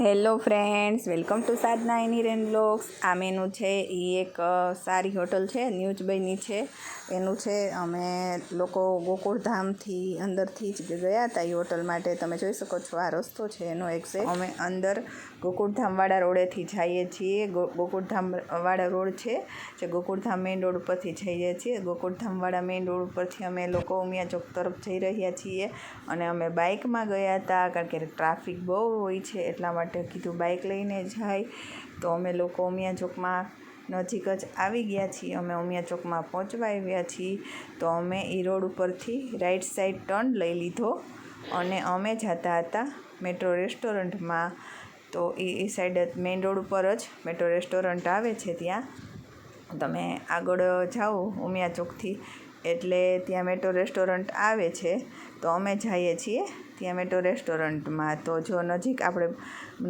Hello friends, welcome to Sadhana any rain blogs. આ menu છે એ એક સારી હોટલ છે, ન્યૂઝબઈની છે. એનું છે અમે લોકો ગોકુળધામથી અંદરથી જ ગયા હતા એ હોટલ માટે. તમે જોઈ શકો છો આ રસ્તો છે એનો એક્ઝેક્ટ. અમે અંદર ગોકુળધામવાળા રોડેથી જઈએ છીએ. ગોકુળધામવાળા રોડ છે જે ગોકુળધામ મેઇન રોડ ઉપરથી જઈએ છીએ. ગોકુળધામવાળા મેઇન રોડ ઉપરથી અમે લોકો ઉમિયા ચોક તરફ જઈ રહ્યા છીએ. અને અમે બાઇકમાં ગયા હતા કારણ કે ટ્રાફિક બહુ હોય છે, એટલા માટે કીધું બાઇક લઈને જાય. તો અમે લોકો ઉમિયા ચોકમાં નજીક જ આવી ગયા છીએ. અમે ઉમિયા ચોકમાં પહોંચવા આવ્યા છીએ. તો અમે એ રોડ ઉપરથી રાઈટ સાઈડ ટર્ન લઈ લીધો અને અમે જતા હતા મેટ્રો રેસ્ટોરન્ટમાં. તો એ સાઈડ મેઇન રોડ ઉપર જ મેટ્રો રેસ્ટોરન્ટ આવે છે. ત્યાં તમે આગળ જાઓ ઉમિયા ચોકથી એટલે ત્યાં મેટ્રો રેસ્ટોરન્ટ આવે છે. તો અમે જઈએ છીએ ત્યાં મેટ્રો રેસ્ટોરન્ટમાં. તો જો આપણે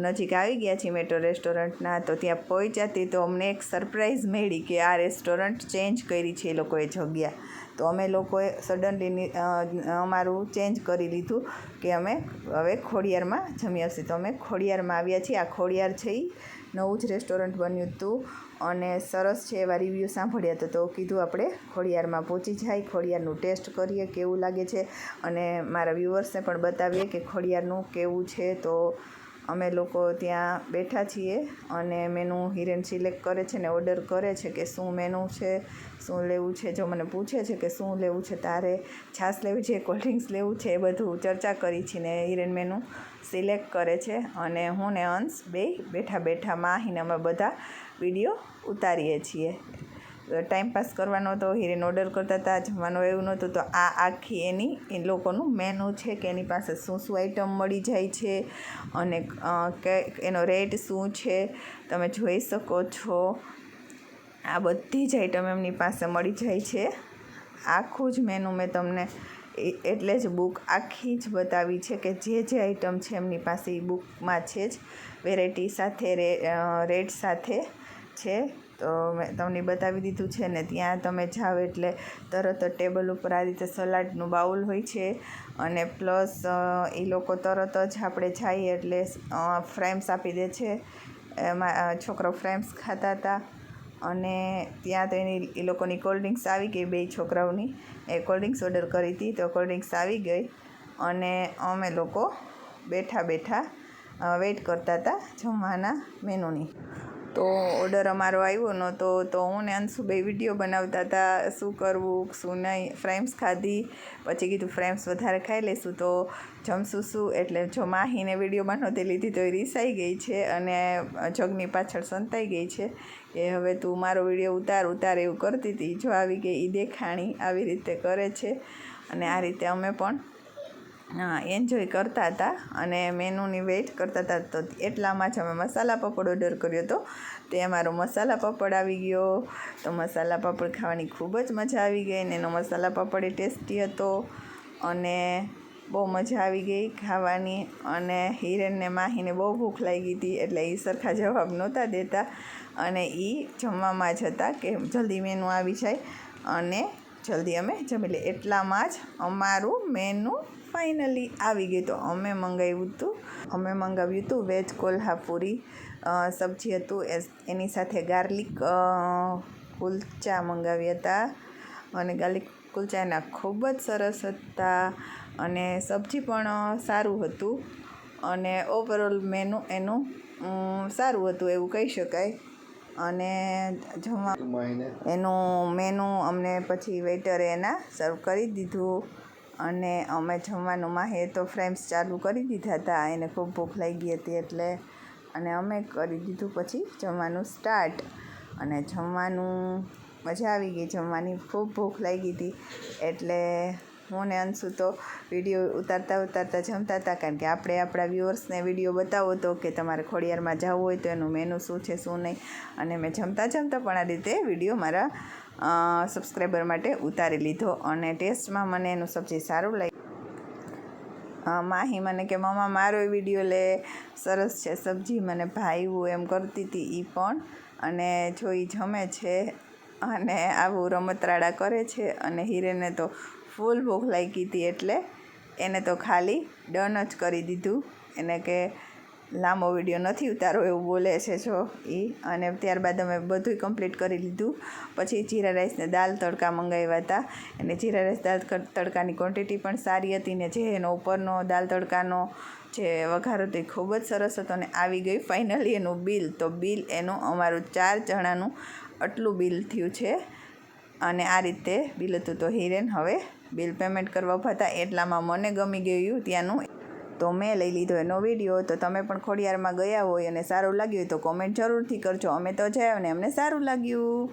નજીક આવી ગયા છીએ મેટ્રો રેસ્ટોરન્ટના, તો ત્યાં પહોંચ્યાથી તો અમને એક સરપ્રાઈઝ મળી કે આ રેસ્ટોરન્ટ ચેન્જ કરી છે એ લોકોએ જગ્યા. તો અમે લોકોએ સડનલી અમારું ચેન્જ કરી લીધું કે અમે હવે ખોડિયારમાં જમી આવશે. તો અમે ખોડિયારમાં આવ્યા છીએ. આ ખોડિયાર છે એ નવું જ રેસ્ટોરન્ટ બન્યું હતું અને સરસ છે એવા રિવ્યૂ સાંભળ્યા હતા. તો કીધું આપણે ખોડિયારમાં પહોંચી જાય, ખોડિયારનું ટેસ્ટ કરીએ કેવું લાગે છે અને મારા વ્યૂઅર્સને પણ બતાવીએ કે ખોડિયારનું કેવું છે. તો અમે લોકો ત્યાં બેઠા છીએ અને મેનુ હિરેન સિલેક્ટ કરે છે ને ઓર્ડર કરે છે કે શું મેનુ છે, શું લેવું છે. જો મને પૂછે છે કે શું લેવું છે, તારે છાશ લેવી છે, કોલ્ડ ડ્રિંક્સ લેવું છે, એ બધું ચર્ચા કરી છે ને હિરેન મેનુ સિલેક્ટ કરે છે. અને હું ને અંશ બેઠા માહીને અમે બધા વિડીયો ઉતારીએ છીએ. ટાઈમપાસ કરવાનો તો હિરેન ઓર્ડર કરતા હતા, જમવાનું એવું નહોતું. તો આ આખી એ લોકોનું મેનુ છે કે એની પાસે શું આઈટમ મળી જાય છે અને એનો રેટ શું છે તમે જોઈ શકો છો. આ બધી જ આઈટમ એમની પાસે મળી જાય છે. આખું જ મેનુ મેં તમને એટલે જ બુક આખી જ બતાવી છે કે જે આઈટમ છે એમની પાસે એ બુકમાં છે જ, વેરાયટી સાથે રેટ સાથે છે. તો મેં તમને બતાવી દીધું છે ને. ત્યાં તમે જાઓ એટલે તરત ટેબલ ઉપર આ રીતે સલાડનું બાઉલ હોય છે અને પ્લસ એ લોકો તરત જ આપણે જઈએ એટલે ફ્રેમ્સ આપી દે છે. એમાં છોકરાઓ ફ્રેમ્સ ખાતા હતા અને ત્યાં તો એ લોકોની કોલ્ડ ડ્રિંક્સ આવી ગઈ. બે છોકરાઓની કોલ્ડ ડ્રિંક્સ ઓર્ડર કરી હતી તો કોલ્ડ ડ્રિંક્સ આવી ગઈ અને અમે લોકો બેઠા વેઇટ કરતા હતા જમવાના મેનુની. તો ઓર્ડર અમારો આવ્યો નહોતો. તો હું ને અંશુભાઈ વિડીયો બનાવતા હતા શું કરવું શું નહીં. ફ્રેમ્સ ખાધી, પછી કીધું ફ્રેમ્સ વધારે ખાઈ લઈશું તો જમશું શું. એટલે જો માહીને વિડીયોમાં નહોતી લીધી તો એ રીસાઈ ગઈ છે અને જગની પાછળ સંતાઈ ગઈ છે કે હવે તું મારો વિડીયો ઉતાર એવું કરતી હતી. જો આવી ગઈ એ દેખાણી આવી રીતે કરે છે. અને આ રીતે અમે પણ એન્જોય કરતા હતા અને મેનુની વેઇટ કરતા હતા. તો એટલામાં જ અમે મસાલા પાપડ ઓર્ડર કર્યો હતો. તે અમારો મસાલા પાપડ આવી ગયો. તો મસાલા પાપડ ખાવાની ખૂબ જ મજા આવી ગઈ અને એનો મસાલા પાપડ એ ટેસ્ટી હતો અને બહુ મજા આવી ગઈ ખાવાની. અને હિરેનને માહીને બહુ ભૂખ લાગી હતી એટલે એ સરખા જવાબ નહોતા દેતા અને એ જમવામાં જ હતા કે જલ્દી મેનુ આવી જાય અને જલ્દી અમે જમી લઈએ. એટલામાં જ અમારું મેનુ ફાઇનલી આવી ગયું. તો અમે મંગાવ્યું હતું વેજ કોલ્હાપુરી સબ્જી હતું. એની સાથે ગાર્લિક કુલચા મંગાવ્યા હતા અને ગાર્લિક કુલચા એના ખૂબ જ સરસ હતા અને સબ્જી પણ સારું હતું અને ઓવરઓલ મેનુ એનું સારું હતું એવું કહી શકાય. અને એનું મેનુ અમને પછી વેઇટરે એના સર્વ કરી દીધું અને અમે જમવાનું માહે તો ફ્રેમ્સ ચાલુ કરી દીધા હતા. એને ખૂબ ભૂખ લાગી હતી એટલે અને અમે કરી દીધું પછી જમવાનું સ્ટાર્ટ. અને જમવાનું મજા આવી ગઈ જમવાની. ખૂબ ભૂખ લાગી હતી એટલે હું ને અંશુ તો વિડીયો ઉતારતા જમતા હતા કારણ કે આપણે આપણા વ્યૂઅર્સને વિડીયો બતાવો તો કે તમારે ખોડિયારમાં જવું હોય તો એનું મેનુ શું છે શું નહીં. અને મેં જમતા પણ આ રીતે વિડીયો મારા સબસ્ક્રાઈબર માટે ઉતારી લીધો અને ટેસ્ટમાં મને એનું સબ્જી સારું લાગ્યું. માહી મને કે મમ્મા મારો વિડીયો લે, સરસ છે સબ્જી, મને ભાવ્યું એમ કરતી હતી એ પણ. અને જો એ જમે છે અને આવું રમતરાડા કરે છે. અને હિરેને તો ફૂલ ભૂખ લાગી હતી એટલે એને તો ખાલી ડન જ કરી દીધું. એને કે લાંબો વિડીયો નથી ઉતારો એવું બોલે છે જો એ. અને ત્યારબાદ અમે બધું કમ્પ્લીટ કરી લીધું. પછી જીરા રાઈસને દાલ તડકા મંગાવ્યા હતા. અને જીરા રાઈસ દાલ તડકાની ક્વોન્ટિટી પણ સારી હતી ને જે એનો ઉપરનો દાલ તડકાનો જે વઘાર હતો એ ખૂબ જ સરસ હતો. અને આવી ગઈ ફાઇનલી એનું બિલ. તો બિલ એનું અમારું 4 જણાનું આટલું બિલ થયું છે. અને આ રીતે બિલ હતું. તો હિરેન હવે બિલ પેમેન્ટ કરવા ઊભા હતા એટલામાં મને ગમી ગયું ત્યાંનું, તો મેં લઈ લીધો એનો વિડીયો. તો તમે પણ ખોડિયારમાં ગયા હોય અને સારું લાગ્યું હોય તો કોમેન્ટ જરૂરથી કરજો. અમે તો જયા અને અમને સારું લાગ્યું.